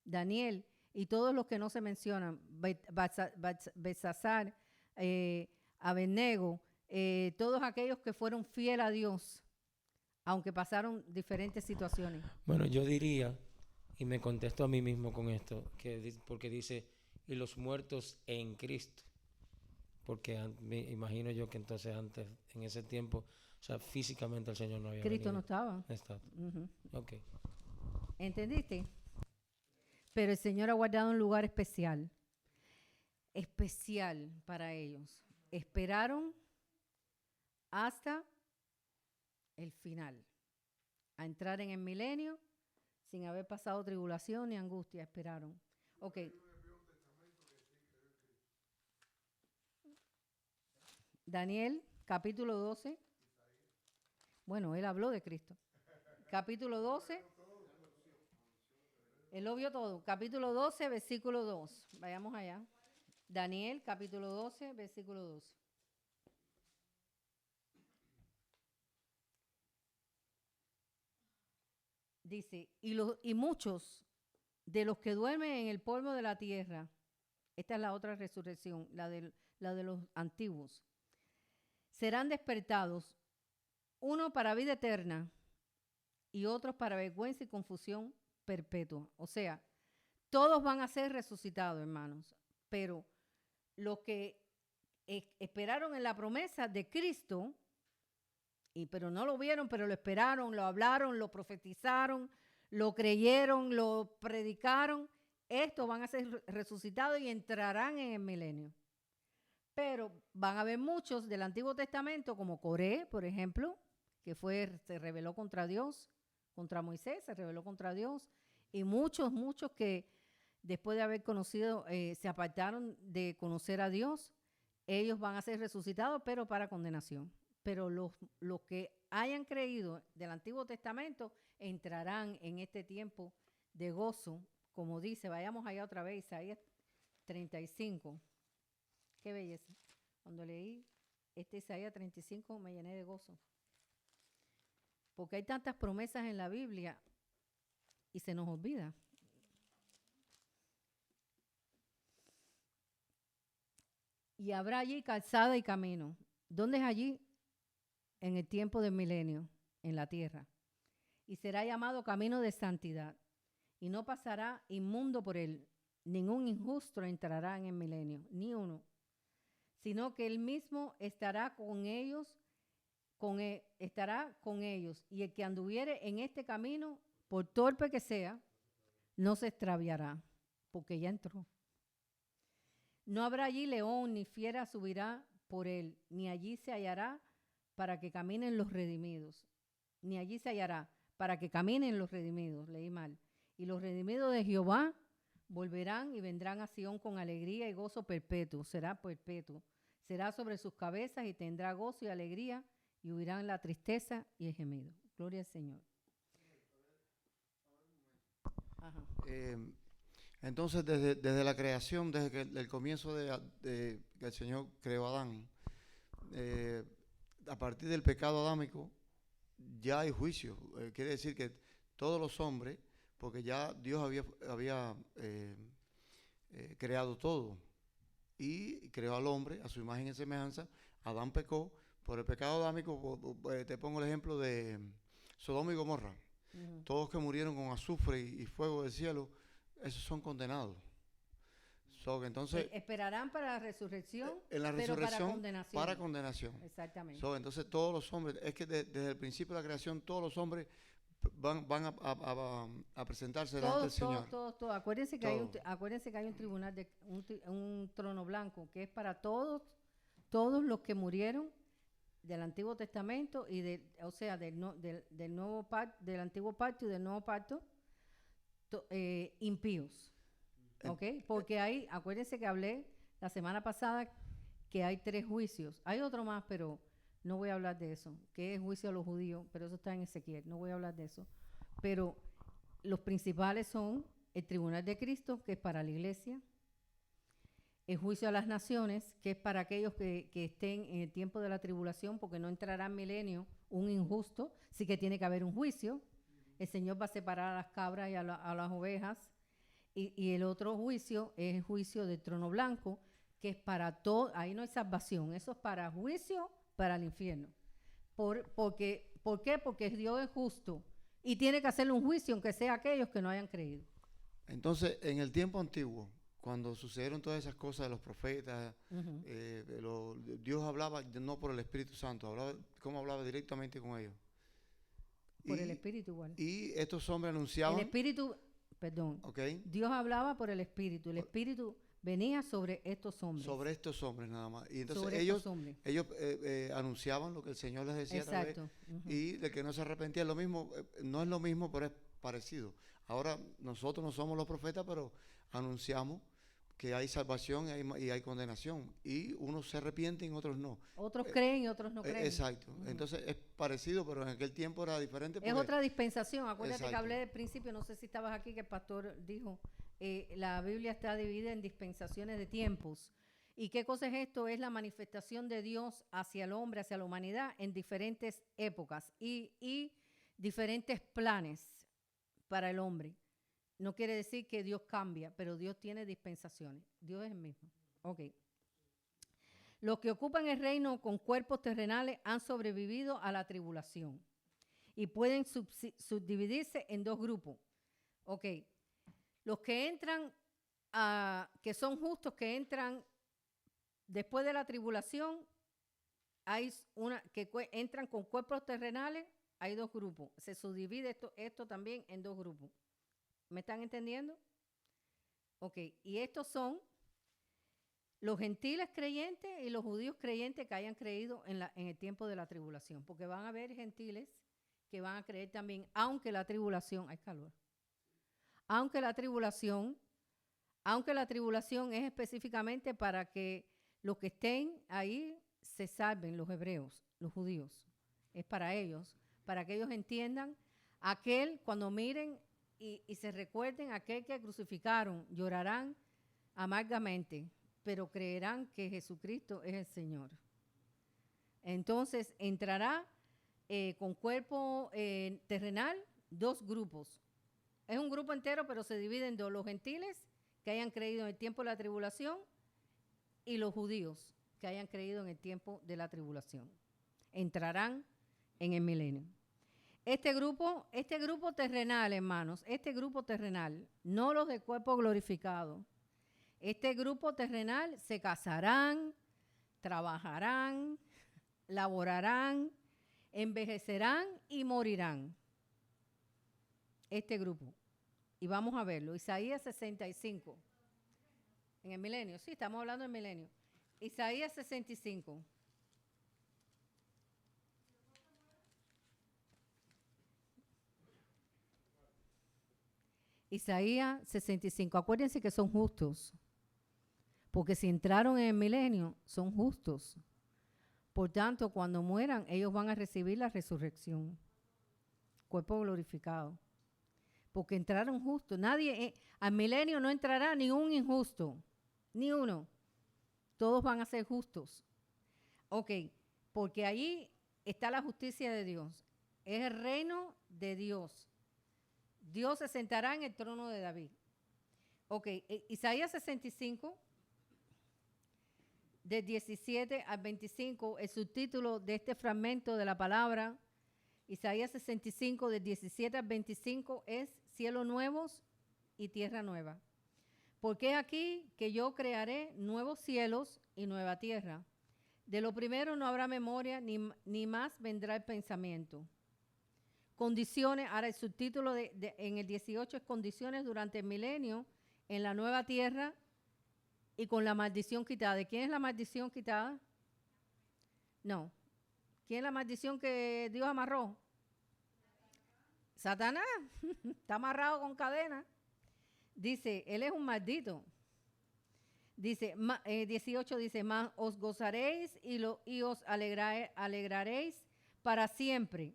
Daniel y todos los que no se mencionan, Belsasar, Abednego, todos aquellos que fueron fieles a Dios, aunque pasaron diferentes situaciones. Bueno, yo diría, y me contesto a mí mismo con esto, porque dice, y los muertos en Cristo. Porque me imagino yo que entonces antes, en ese tiempo, o sea, físicamente el Señor no había Cristo no venido. estaba. Está. Ujú. Ok. ¿Entendiste? Pero el Señor ha guardado un lugar especial para ellos. Esperaron hasta el final, a entrar en el milenio sin haber pasado tribulación ni angustia. Esperaron. Ok. Daniel, capítulo 12. Bueno, él habló de Cristo. Capítulo 12. Él lo vio todo. Capítulo 12, versículo 2. Vayamos allá. Daniel, capítulo 12, versículo 2. Dice, y muchos de los que duermen en el polvo de la tierra, esta es la otra resurrección, la de los antiguos, serán despertados, uno para vida eterna y otros para vergüenza y confusión perpetua. O sea, todos van a ser resucitados, hermanos, pero los que esperaron en la promesa de Cristo, pero no lo vieron, pero lo esperaron, lo hablaron, lo profetizaron, lo creyeron, lo predicaron, estos van a ser resucitados y entrarán en el milenio. Pero van a haber muchos del Antiguo Testamento, como Coré, por ejemplo, que se rebeló contra Dios, contra Moisés, se rebeló contra Dios, y muchos que después de haber conocido, se apartaron de conocer a Dios, ellos van a ser resucitados, pero para condenación. Pero los que hayan creído del Antiguo Testamento entrarán en este tiempo de gozo, como dice, vayamos allá otra vez, Isaías 35. Qué belleza. Cuando leí Isaías 35 me llené de gozo. Porque hay tantas promesas en la Biblia y se nos olvida. Y habrá allí calzada y camino. ¿Dónde es allí? En el tiempo del milenio, en la tierra. Y será llamado camino de santidad. Y no pasará inmundo por él. Ningún injusto entrará en el milenio, ni uno. Sino que él mismo estará con ellos, estará con ellos. Y el que anduviere en este camino, por torpe que sea, no se extraviará, porque ya entró. No habrá allí león ni fiera subirá por él, ni allí se hallará para que caminen los redimidos. Ni allí se hallará para que caminen los redimidos. Leí mal. Y los redimidos de Jehová volverán y vendrán a Sión con alegría y gozo perpetuo. Será perpetuo. Será sobre sus cabezas y tendrá gozo y alegría y huirán la tristeza y el gemido. Gloria al Señor. Ajá. Entonces, desde la creación, desde que el comienzo de que el Señor creó a Adán, a partir del pecado adámico, ya hay juicio. Quiere decir que todos los hombres, porque ya Dios había creado todo, y creó al hombre a su imagen y semejanza. Adán pecó por el pecado adámico. Te pongo el ejemplo de Sodoma y Gomorra. Uh-huh. Todos que murieron con azufre y fuego del cielo, esos son condenados. Entonces, esperarán para la resurrección, en la pero resurrección para condenación. Exactamente. Exactamente. Entonces todos los hombres, es que desde el principio de la creación todos los hombres van a presentarse delante del Señor. Todos. Acuérdense que hay un tribunal, un trono blanco, que es para todos los que murieron del Antiguo Testamento y del nuevo pacto, del Antiguo Pacto y del Nuevo Pacto, impíos. ¿Ok? Porque acuérdense que hablé la semana pasada que hay 3 juicios. Hay otro más, pero no voy a hablar de eso, que es juicio a los judíos, pero eso está en Ezequiel, no voy a hablar de eso. Pero los principales son el tribunal de Cristo, que es para la iglesia, el juicio a las naciones, que es para aquellos que estén en el tiempo de la tribulación, porque no entrará en milenio un injusto, sí que tiene que haber un juicio. El Señor va a separar a las cabras y a las ovejas. Y el otro juicio es el juicio del trono blanco, que es para todo, ahí no hay salvación, eso es para juicio, para el infierno. ¿Por qué? Porque Dios es justo y tiene que hacerle un juicio, aunque sea aquellos que no hayan creído. Entonces, en el tiempo antiguo, cuando sucedieron todas esas cosas de los profetas, Dios hablaba no por el Espíritu Santo, ¿cómo hablaba directamente con ellos? Por el Espíritu igual. Y estos hombres anunciaban... El Espíritu, perdón, Dios hablaba por el Espíritu, el Espíritu venía sobre estos hombres. Sobre estos hombres nada más. Y entonces sobre ellos anunciaban lo que el Señor les decía. Exacto. Y de que no se arrepentía, lo mismo, no es lo mismo, pero es parecido. Ahora, nosotros no somos los profetas, pero anunciamos que hay salvación y hay condenación. Y unos se arrepienten y otros no. Otros creen y otros no creen. Exacto. Entonces es parecido, pero en aquel tiempo era diferente. Es otra dispensación. Acuérdate que hablé Exacto. al principio, no sé si estabas aquí, que el pastor dijo, la Biblia está dividida en dispensaciones de tiempos. ¿Y qué cosa es esto? Es la manifestación de Dios hacia el hombre, hacia la humanidad, en diferentes épocas y diferentes planes para el hombre. No quiere decir que Dios cambia, pero Dios tiene dispensaciones. Dios es el mismo. Ok. Los que ocupan el reino con cuerpos terrenales han sobrevivido a la tribulación y pueden subdividirse en 2 grupos. Ok. Los que entran, que son justos, que entran después de la tribulación, hay que entran con cuerpos terrenales, hay 2 grupos. Se subdivide esto también en 2 grupos. ¿Me están entendiendo? Ok, y estos son los gentiles creyentes y los judíos creyentes que hayan creído en el tiempo de la tribulación, porque van a haber gentiles que van a creer también, aunque la tribulación, hay calor, aunque la tribulación es específicamente para que los que estén ahí se salven, los hebreos, los judíos, es para ellos, para que ellos entiendan cuando miren y se recuerden aquel que crucificaron, llorarán amargamente, pero creerán que Jesucristo es el Señor. Entonces entrará con cuerpo terrenal 2 grupos. Es un grupo entero, pero se divide en 2. Los gentiles que hayan creído en el tiempo de la tribulación y los judíos que hayan creído en el tiempo de la tribulación. Entrarán en el milenio. Este grupo terrenal, hermanos, este grupo terrenal, no los del cuerpo glorificado. Este grupo terrenal se casarán, trabajarán, laborarán, envejecerán y morirán. Este grupo. Y vamos a verlo. Isaías 65. En el milenio. Sí, estamos hablando del milenio. Isaías 65. Isaías 65. Acuérdense que son justos. Porque si entraron en el milenio, son justos. Por tanto, cuando mueran, ellos van a recibir la resurrección. Cuerpo glorificado. Porque entraron justos. Al milenio no entrará ni un injusto. Ni uno. Todos van a ser justos. Ok. Porque allí está la justicia de Dios. Es el reino de Dios. Dios se sentará en el trono de David. Ok. Isaías 65. Del 17 al 25, el subtítulo de este fragmento de la palabra, Isaías 65, del 17 al 25, es cielos nuevos y tierra nueva. Porque es aquí que yo crearé nuevos cielos y nueva tierra. De lo primero no habrá memoria, ni más vendrá el pensamiento. Condiciones, ahora el subtítulo en el 18 es condiciones durante el milenio en la nueva tierra y con la maldición quitada. ¿De quién es la maldición quitada? No. ¿Quién es la maldición que Dios amarró? Satanás. Está amarrado con cadenas. Dice, él es un maldito. Dice, 18 dice, más os gozaréis y os alegraréis para siempre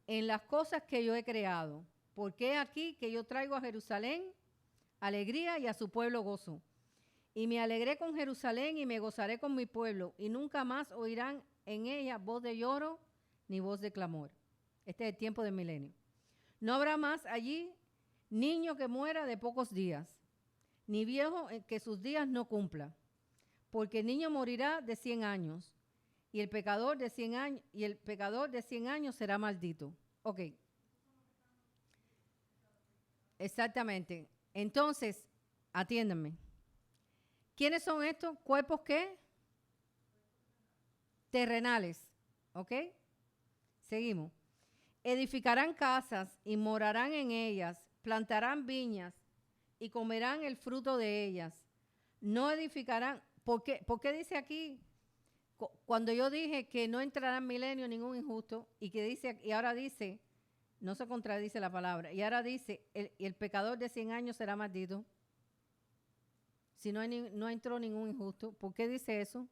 en las cosas que yo he creado. Porque aquí que yo traigo a Jerusalén alegría y a su pueblo gozo. Y me alegré con Jerusalén y me gozaré con mi pueblo. Y nunca más oirán en ella voz de lloro ni voz de clamor. Este es el tiempo del milenio. No habrá más allí niño que muera de pocos días, ni viejo que sus días no cumpla. Porque el niño morirá de 100 años. Y el pecador de 100 años, será maldito. Ok. Exactamente. Entonces, atiéndanme. ¿Quiénes son estos? ¿Cuerpos qué? Terrenales. ¿Ok? Seguimos. Edificarán casas y morarán en ellas, plantarán viñas y comerán el fruto de ellas. No edificarán. ¿Por qué dice aquí? Cuando yo dije que no entrará en milenio ningún injusto y ahora dice, no se contradice la palabra, y ahora dice, el pecador de 100 años será maldito. Si no entró ningún injusto. ¿Por qué dice eso?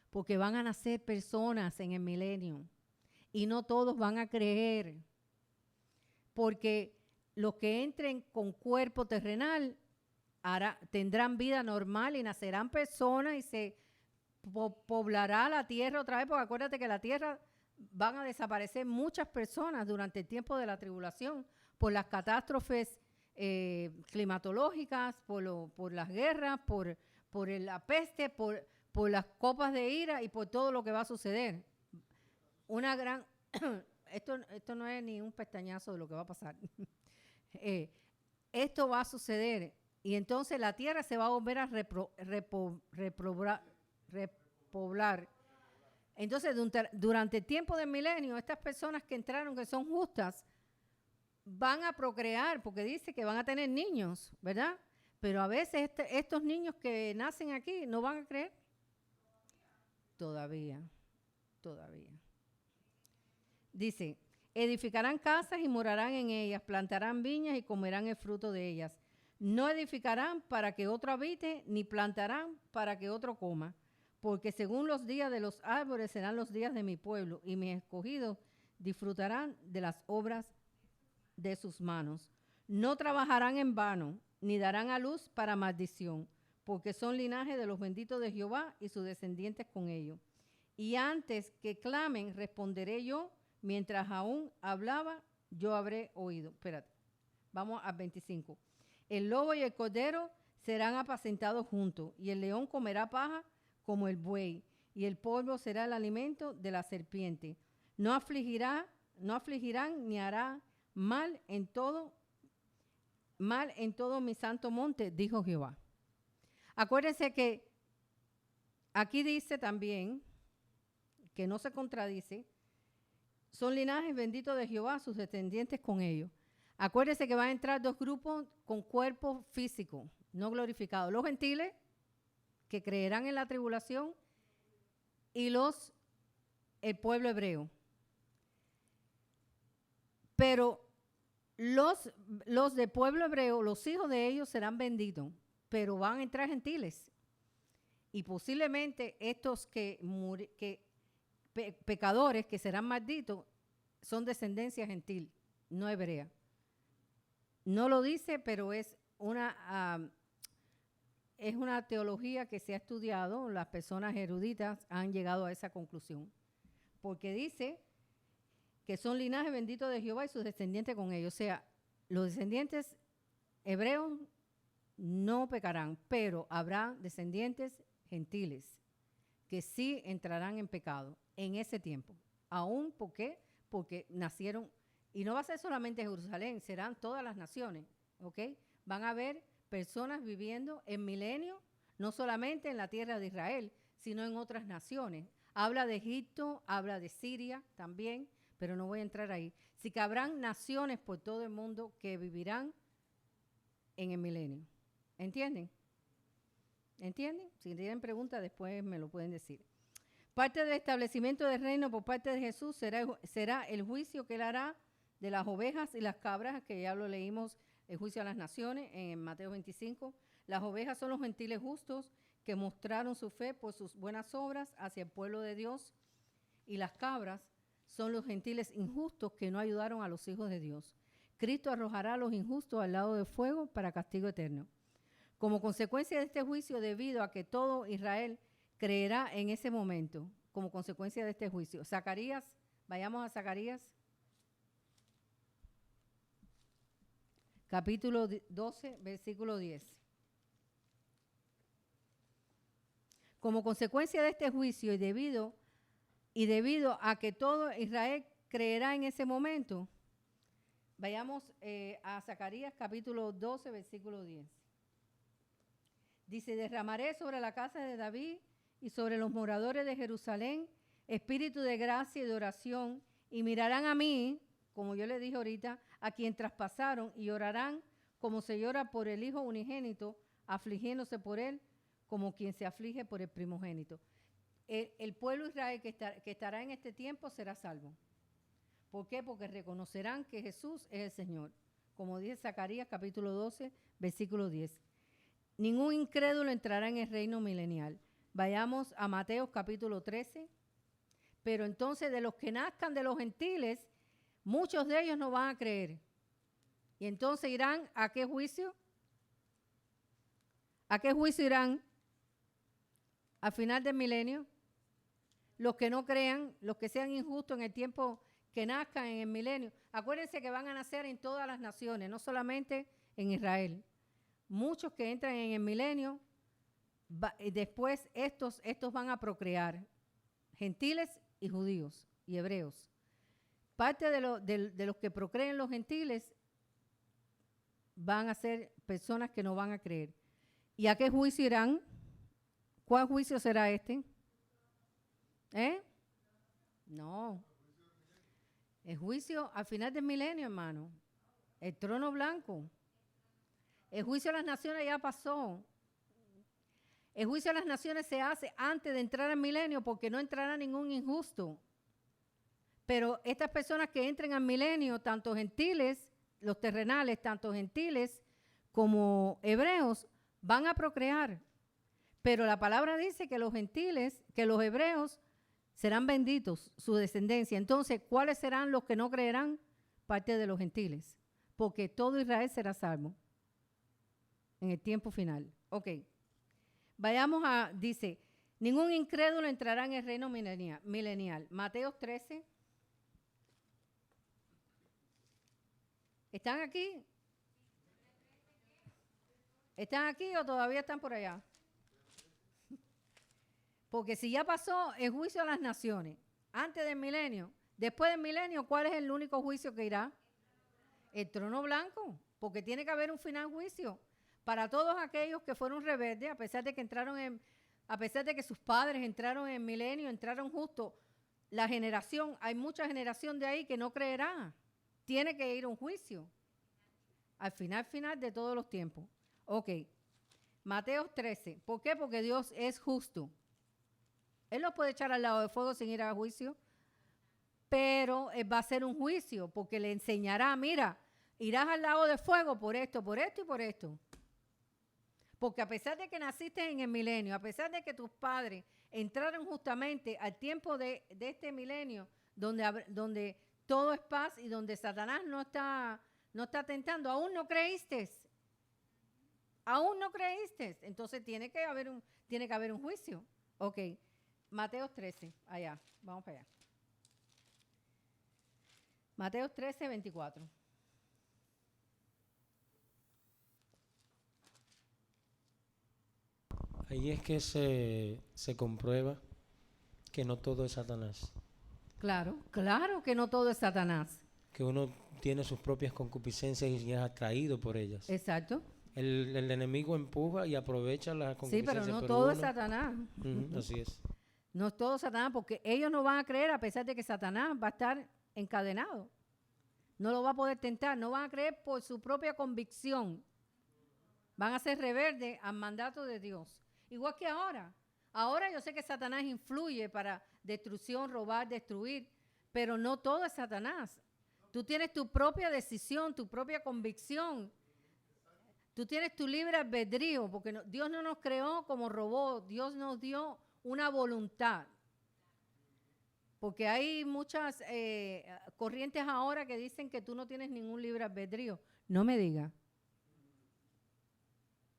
Porque van a nacer personas en el milenio y no todos van a creer. Porque los que entren con cuerpo terrenal tendrán vida normal y nacerán personas y se poblará la tierra otra vez, porque acuérdate que la tierra van a desaparecer muchas personas durante el tiempo de la tribulación por las catástrofes climatológicas, por las guerras, por la peste, por las copas de ira y por todo lo que va a suceder. Una gran... esto no es ni un pestañazo de lo que va a pasar. Esto va a suceder y entonces la tierra se va a volver a repoblar. Entonces, durante el tiempo del milenio, estas personas que entraron, que son justas, van a procrear, porque dice que van a tener niños, ¿verdad? Pero a veces estos niños que nacen aquí no van a creer. Todavía. Dice, edificarán casas y morarán en ellas, plantarán viñas y comerán el fruto de ellas. No edificarán para que otro habite, ni plantarán para que otro coma. Porque según los días de los árboles serán los días de mi pueblo, y mis escogidos disfrutarán de las obras de sus manos. No trabajarán en vano, ni darán a luz para maldición, porque son linaje de los benditos de Jehová y sus descendientes con ellos. Y antes que clamen, responderé yo, mientras aún hablaba, yo habré oído. Espérate, vamos al 25. El lobo y el cordero serán apacentados juntos, y el león comerá paja como el buey, y el polvo será el alimento de la serpiente. No afligirán ni hará mal en todo mi santo monte, dijo Jehová. Acuérdense que aquí dice también, que no se contradice, son linajes benditos de Jehová, sus descendientes con ellos. Acuérdense que van a entrar dos grupos con cuerpo físico, no glorificado. Los gentiles, que creerán en la tribulación, y el pueblo hebreo. Pero los del pueblo hebreo, los hijos de ellos serán benditos, pero van a entrar gentiles. Y posiblemente estos pecadores que serán malditos son descendencia gentil, no hebrea. No lo dice, pero es una teología que se ha estudiado, las personas eruditas han llegado a esa conclusión, porque dice que son linaje bendito de Jehová y sus descendientes con ellos. O sea, los descendientes hebreos no pecarán, pero habrá descendientes gentiles que sí entrarán en pecado en ese tiempo. Aún, ¿por qué? Porque nacieron, y no va a ser solamente Jerusalén, serán todas las naciones, ¿ok? Van a haber personas viviendo en milenio, no solamente en la tierra de Israel, sino en otras naciones. Habla de Egipto, habla de Siria también, pero no voy a entrar ahí. Sí que habrán naciones por todo el mundo que vivirán en el milenio. ¿Entienden? ¿Entienden? Si tienen preguntas, después me lo pueden decir. Parte del establecimiento del reino por parte de Jesús será el juicio que él hará de las ovejas y las cabras, que ya lo leímos, el juicio a las naciones en Mateo 25, Las ovejas son los gentiles justos que mostraron su fe por sus buenas obras hacia el pueblo de Dios, y las cabras son los gentiles injustos que no ayudaron a los hijos de Dios. Cristo arrojará a los injustos al lago de fuego para castigo eterno. Como consecuencia de este juicio, debido a que todo Israel creerá en ese momento, como consecuencia de este juicio. Zacarías, vayamos a Zacarías, capítulo 12, versículo 10. Como consecuencia de este juicio y debido a que todo Israel creerá en ese momento, vayamos a Zacarías capítulo 12, versículo 10. Dice, derramaré sobre la casa de David y sobre los moradores de Jerusalén espíritu de gracia y de oración, y mirarán a mí, como yo le dije ahorita, a quien traspasaron, y llorarán como se llora por el hijo unigénito, afligiéndose por él como quien se aflige por el primogénito. El pueblo de Israel que estará en este tiempo será salvo. ¿Por qué? Porque reconocerán que Jesús es el Señor. Como dice Zacarías capítulo 12, versículo 10. Ningún incrédulo entrará en el reino milenial. Vayamos a Mateo capítulo 13. Pero entonces de los que nazcan de los gentiles, muchos de ellos no van a creer. Y entonces irán ¿a qué juicio? ¿A qué juicio irán? Al final del milenio. Los que no crean, los que sean injustos en el tiempo que nazcan en el milenio. Acuérdense que van a nacer en todas las naciones, no solamente en Israel. Muchos que entran en el milenio, después estos van a procrear, gentiles y judíos y hebreos. Parte de los que procreen los gentiles van a ser personas que no van a creer. ¿Y a qué juicio irán? ¿Cuál juicio será este? No. El juicio al final del milenio, hermano. El trono blanco. El juicio de las naciones ya pasó. El juicio de las naciones se hace antes de entrar al milenio porque no entrará ningún injusto. Pero estas personas que entren al milenio, tanto gentiles, los terrenales, tanto gentiles como hebreos, van a procrear. Pero la palabra dice que los gentiles, que los hebreos serán benditos, su descendencia. Entonces, ¿cuáles serán los que no creerán? Parte de los gentiles. Porque todo Israel será salvo en el tiempo final. Ok. Vayamos dice, ningún incrédulo entrará en el reino milenial. Mateo 13. ¿Están aquí? ¿Están aquí o todavía están por allá? Porque si ya pasó el juicio a las naciones, antes del milenio, después del milenio, ¿cuál es el único juicio que irá? El trono blanco, porque tiene que haber un final juicio para todos aquellos que fueron rebeldes, a pesar de que sus padres entraron en el milenio, entraron justo. La generación, hay mucha generación de ahí que no creerá. Tiene que ir a un juicio. Al final de todos los tiempos. Ok. Mateo 13. ¿Por qué? Porque Dios es justo. Él no puede echar al lado de fuego sin ir a juicio, pero él va a hacer un juicio porque le enseñará, mira, irás al lago de fuego por esto y por esto. Porque a pesar de que naciste en el milenio, a pesar de que tus padres entraron justamente al tiempo de este milenio, donde todo es paz y donde Satanás no está tentando, aún no creíste. Aún no creíste. Entonces tiene que haber un juicio. Ok. Mateo 13, allá, vamos para allá. Mateo 13, 24. Ahí es que se comprueba que no todo es Satanás. Claro que no todo es Satanás. Que uno tiene sus propias concupiscencias y es atraído por ellas. Exacto. El enemigo empuja y aprovecha las concupiscencias. Sí, pero no todo es Satanás. Así es. No es todo Satanás, porque ellos no van a creer a pesar de que Satanás va a estar encadenado. No lo va a poder tentar, no van a creer por su propia convicción. Van a ser rebeldes al mandato de Dios. Igual que ahora. Ahora yo sé que Satanás influye para destrucción, robar, destruir, pero no todo es Satanás. Tú tienes tu propia decisión, tu propia convicción. Tú tienes tu libre albedrío, porque Dios no nos creó como robots, Dios nos dio una voluntad. Porque hay muchas corrientes ahora que dicen que tú no tienes ningún libre albedrío. No me digas.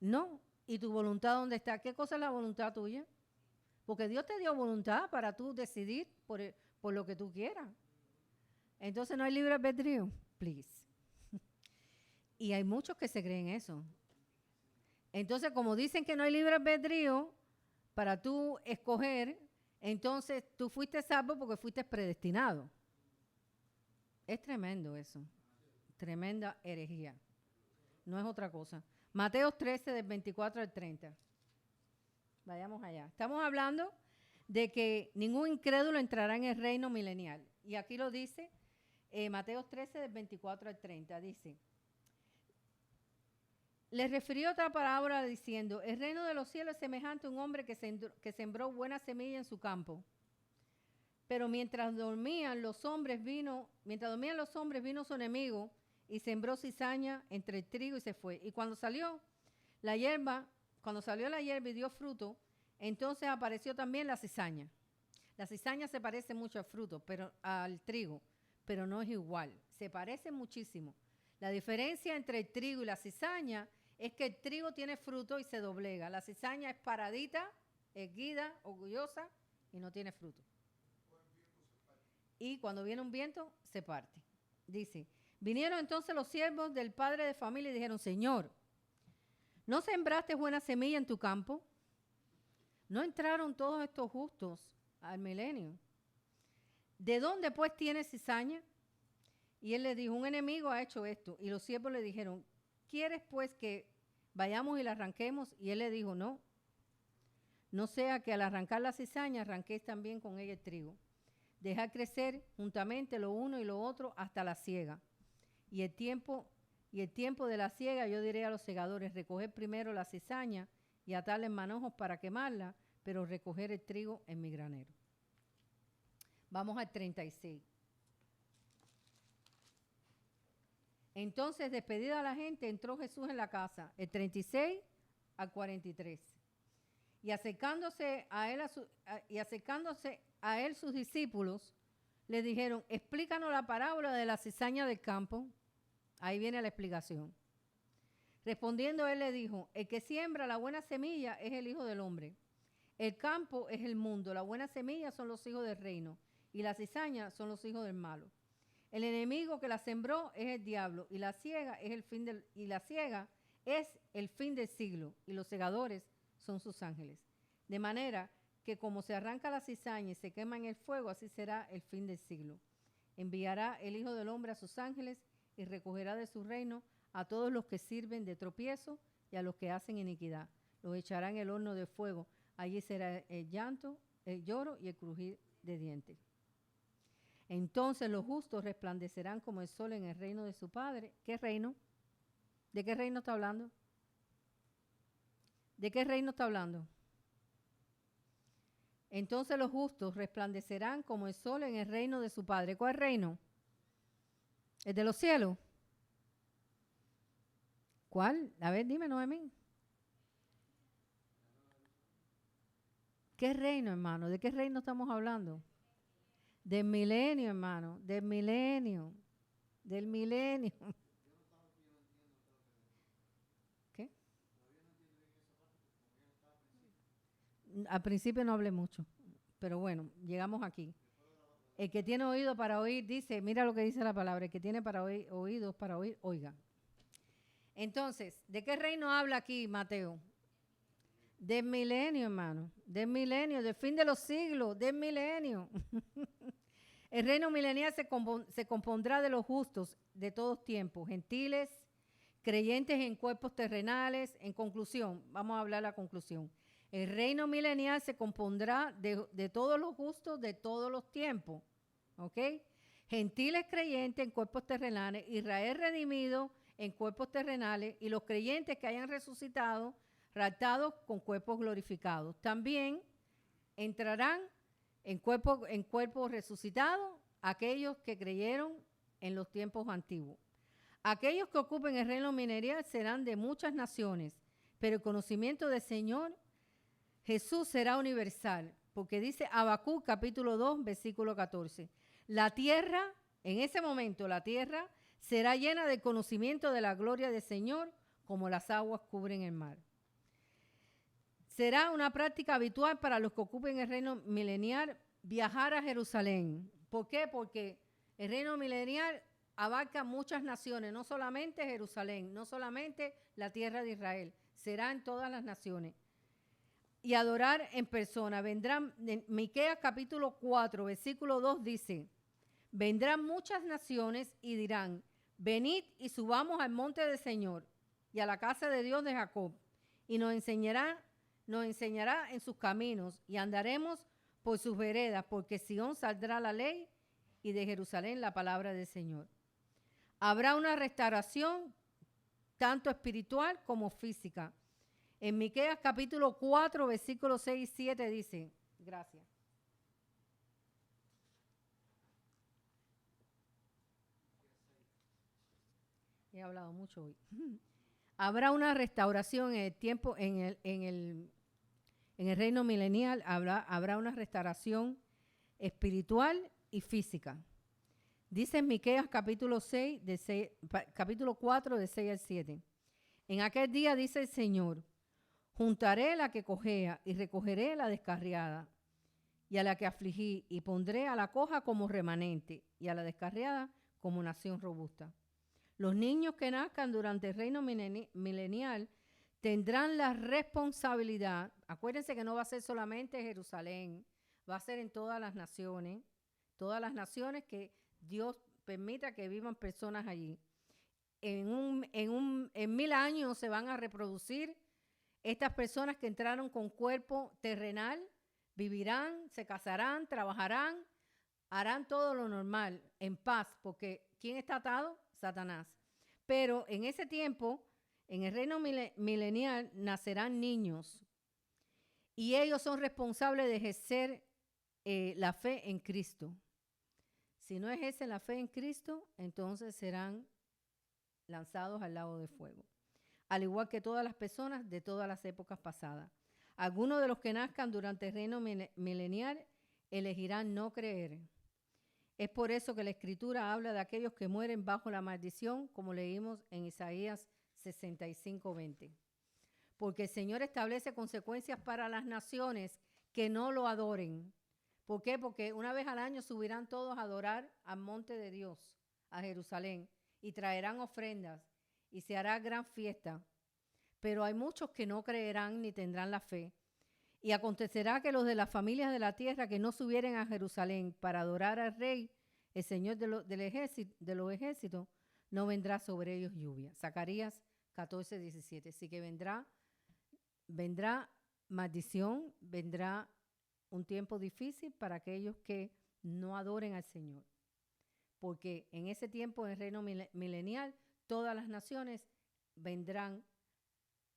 No. ¿Y tu voluntad dónde está? ¿Qué cosa es la voluntad tuya? Porque Dios te dio voluntad para tú decidir por lo que tú quieras. Entonces no hay libre albedrío. Please. Y hay muchos que se creen eso. Entonces, como dicen que no hay libre albedrío para tú escoger, entonces tú fuiste salvo porque fuiste predestinado. Es tremendo eso. Tremenda herejía. No es otra cosa. Mateo 13, del 24 al 30. Vayamos allá. Estamos hablando de que ningún incrédulo entrará en el reino milenial. Y aquí lo dice Mateo 13, del 24 al 30. Dice, les refirió otra parábola diciendo, el reino de los cielos es semejante a un hombre que sembró buena semilla en su campo. Pero mientras dormían los hombres vino su enemigo y sembró cizaña entre el trigo y se fue. Y cuando salió la hierba y dio fruto, entonces apareció también la cizaña. La cizaña se parece mucho al trigo, pero no es igual. Se parece muchísimo. La diferencia entre el trigo y la cizaña es que el trigo tiene fruto y se doblega. La cizaña es paradita, erguida, orgullosa y no tiene fruto. Y cuando viene un viento, se parte. Dice, vinieron entonces los siervos del padre de familia y dijeron, Señor, ¿no sembraste buena semilla en tu campo? ¿No entraron todos estos justos al milenio? ¿De dónde pues tienes cizaña? Y él le dijo, un enemigo ha hecho esto. Y los siervos le dijeron, ¿quieres pues que vayamos y la arranquemos? Y él le dijo, no. No sea que al arrancar la cizaña arranquéis también con ella el trigo. Dejad crecer juntamente lo uno y lo otro hasta la siega. Y el tiempo de la siega yo diré a los segadores, recoger primero la cizaña y atarla en manojos para quemarla, pero recoger el trigo en mi granero. Vamos al 36. Entonces, despedida la gente, entró Jesús en la casa, el 36 al 43. Y acercándose a él sus discípulos, le dijeron, explícanos la parábola de la cizaña del campo. Ahí viene la explicación. Respondiendo él le dijo, el que siembra la buena semilla es el Hijo del Hombre. El campo es el mundo, la buena semilla son los hijos del reino y la cizaña son los hijos del malo. El enemigo que la sembró es el diablo y la ciega es el fin del siglo y los segadores son sus ángeles. De manera que como se arranca la cizaña y se quema en el fuego, así será el fin del siglo. Enviará el Hijo del Hombre a sus ángeles y recogerá de su reino a todos los que sirven de tropiezo y a los que hacen iniquidad. Los echará en el horno de fuego. Allí será el llanto, el lloro y el crujir de dientes. Entonces los justos resplandecerán como el sol en el reino de su Padre. ¿Qué reino? ¿De qué reino está hablando? ¿De qué reino está hablando? Entonces los justos resplandecerán como el sol en el reino de su Padre. ¿Cuál reino? ¿El de los cielos? ¿Cuál? A ver, dime, Noemí. ¿Qué reino, hermano? ¿De qué reino estamos hablando? Del milenio, hermano. Del milenio. Del milenio. ¿Qué? Al principio no hablé mucho, pero bueno, llegamos aquí. El que tiene oído para oír, dice, mira lo que dice la palabra, el que tiene para oír, oídos para oír, oiga. Entonces, ¿de qué reino habla aquí Mateo? Del milenio, hermano, del milenio, del fin de los siglos, del milenio. El reino milenial se compondrá de los justos de todos tiempos, gentiles, creyentes en cuerpos terrenales. En conclusión, vamos a hablar la conclusión. El reino milenial se compondrá de todos los justos de todos los tiempos, ¿ok? Gentiles creyentes en cuerpos terrenales, Israel redimido en cuerpos terrenales y los creyentes que hayan resucitado, raptados con cuerpos glorificados. También entrarán en cuerpos resucitados aquellos que creyeron en los tiempos antiguos. Aquellos que ocupen el reino milenial serán de muchas naciones, pero el conocimiento del Señor Jesús será universal, porque dice Habacuc capítulo 2, versículo 14. La tierra, en ese momento la tierra será llena del conocimiento de la gloria del Señor, como las aguas cubren el mar. Será una práctica habitual para los que ocupen el reino milenial viajar a Jerusalén. ¿Por qué? Porque el reino milenial abarca muchas naciones, no solamente Jerusalén, no solamente la tierra de Israel, será en todas las naciones. Y adorar en persona. Vendrán, en Miqueas capítulo 4, versículo 2 dice, vendrán muchas naciones y dirán, venid y subamos al monte del Señor y a la casa de Dios de Jacob, y nos enseñará en sus caminos y andaremos por sus veredas, porque Sión saldrá la ley y de Jerusalén la palabra del Señor. Habrá una restauración tanto espiritual como física. En Miqueas capítulo 4, versículos 6 y 7 dice, gracias. He hablado mucho hoy. Habrá una restauración en el tiempo, en el reino milenial, habrá una restauración espiritual y física. Dice en Miqueas capítulo 4, de 6 al 7. En aquel día dice el Señor, juntaré la que cojea y recogeré la descarriada, y a la que afligí, y pondré a la coja como remanente, y a la descarriada como nación robusta. Los niños que nazcan durante el reino milenial tendrán la responsabilidad, acuérdense que no va a ser solamente Jerusalén, va a ser en todas las naciones que Dios permita que vivan personas allí. En 1000 años se van a reproducir estas personas que entraron con cuerpo terrenal, vivirán, se casarán, trabajarán, harán todo lo normal, en paz, porque ¿quién está atado? Satanás. Pero en ese tiempo, en el reino milenial, nacerán niños y ellos son responsables de ejercer la fe en Cristo. Si no ejercen la fe en Cristo, entonces serán lanzados al lago de fuego, al igual que todas las personas de todas las épocas pasadas. Algunos de los que nazcan durante el reino milenial elegirán no creer. Es por eso que la Escritura habla de aquellos que mueren bajo la maldición, como leímos en Isaías 65:20. Porque el Señor establece consecuencias para las naciones que no lo adoren. ¿Por qué? Porque una vez al año subirán todos a adorar al monte de Dios, a Jerusalén, y traerán ofrendas, y se hará gran fiesta. Pero hay muchos que no creerán ni tendrán la fe. Y acontecerá que los de las familias de la tierra que no subieren a Jerusalén para adorar al Rey, el Señor de los ejércitos, no vendrá sobre ellos lluvia. Zacarías 14:17. Así que vendrá maldición, vendrá un tiempo difícil para aquellos que no adoren al Señor. Porque en ese tiempo, en el reino milenial, todas las naciones vendrán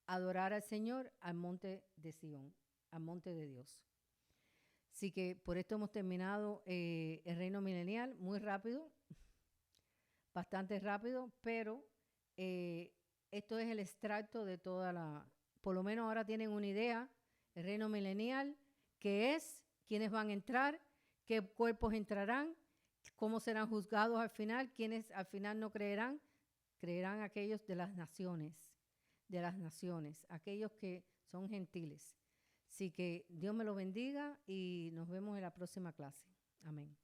a adorar al Señor al monte de Sión, al monte de Dios. Así que por esto hemos terminado el reino milenial muy rápido, bastante rápido, pero esto es el extracto de por lo menos ahora tienen una idea, el reino milenial, qué es, quiénes van a entrar, qué cuerpos entrarán, cómo serán juzgados al final, quiénes al final no creerán aquellos de las naciones, aquellos que son gentiles. Así que Dios me lo bendiga y nos vemos en la próxima clase. Amén.